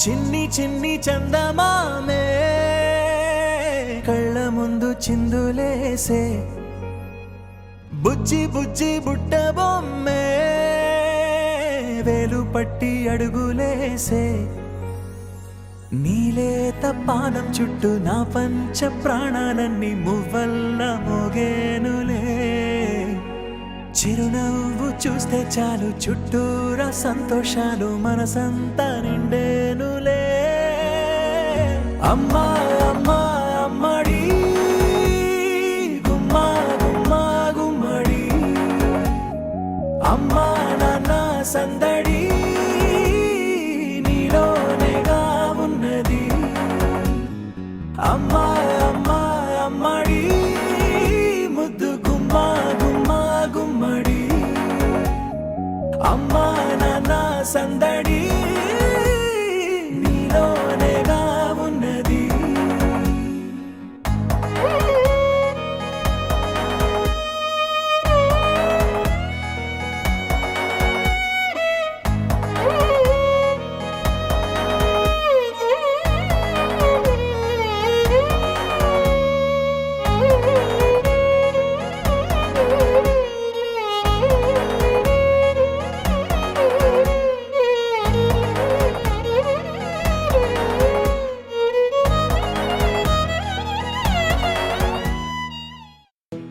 చిన్ని చిన్ని చందమామే కళ్ళ ముందు చిందులేసే బుజ్జి బుజ్జి బుట్ట బొమ్మే వేలు పట్టి అడుగులేసే నీలేత పానం చుట్టూ నా పంచ ప్రాణాలన్నీ మువ్వల్ల మోగేనులే చిరునవ్వు చూస్తే చాలు చుట్టూరా సంతోషాలు మనసంతా నిండేనులే అమ్మా అమ్మా అమ్మడి గుమ్మా గుమ్మా గుమ్మడి అమ్మా నాన్న సందడి నీలోనేగా ఉన్నది అమ్మా అమ్మా అమ్మడి ముద్దు గుమ్మా గుమ్మా గుమ్మడి అమ్మా నాన్న సందడి నీలోనేగా ఉన్నది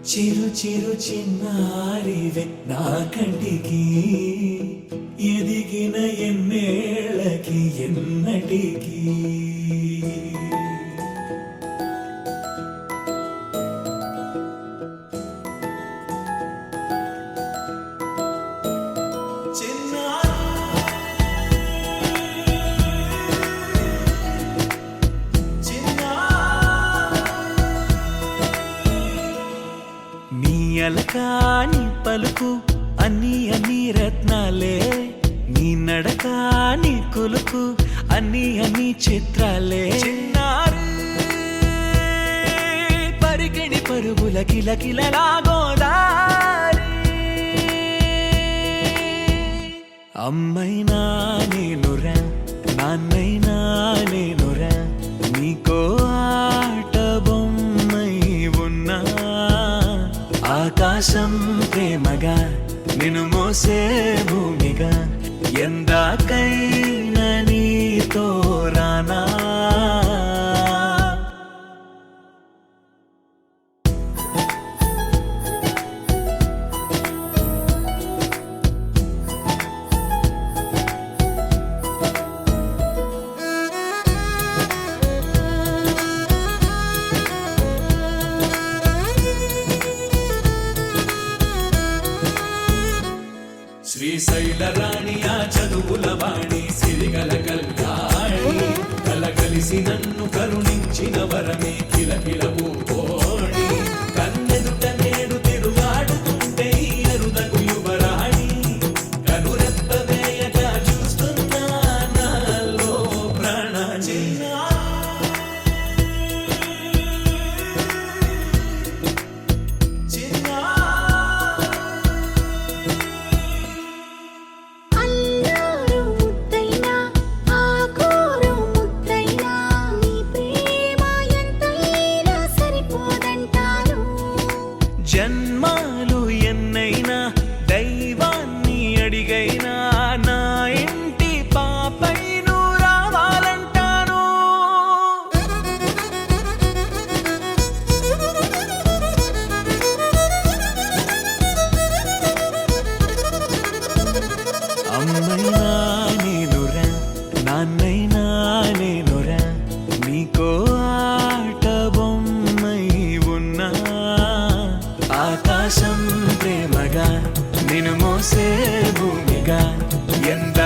చిరు చిరు చిన్నారివే నా కంటికి ఎదిగిన ఎన్నేళ్ళకి ఎన్నటికి అలకాని పలుకు అన్ని అన్ని రత్నాలే నీ నడక నీ కులుకు అన్ని అన్ని చిత్రాలే చిన్నారు పరికిణి పరుగుల కిలకిలలాగోదారి అమ్మైనా నేనురా నాన్నైనా నేనురా నీకో ఆట బొమ్మై ఉన్నా ఆకాశం ప్రేమగా నిన్ను మోసే భూమిగా ఎందాకైనా నీతో రానా శ్రీశైల రాణి ఆ చదువుల వాణి సిరిగల కళ్యాణి కలగలిసి నన్ను కరుణించిన వరమే కిలకిల పూకోణి కన్నెదుట నేడు తిరుగాడుతుంటే అరుదగు యువరాణి కనురెప్ప వేయగా చూస్తున్నా నాలో ప్రాణ జన్మాలు ఎన్నైనా దైవాన్ని అడిగైనా నా ఇంటి పాపై నువ్వు రావాలంటాను అమ్మైనా నేనురా నాన్నైనా నేనురా నీకో ఆట బొమ్మై ఉన్నా ఆకాశం ప్రేమగా నిన్ను మోసే భూమిగా ఎంత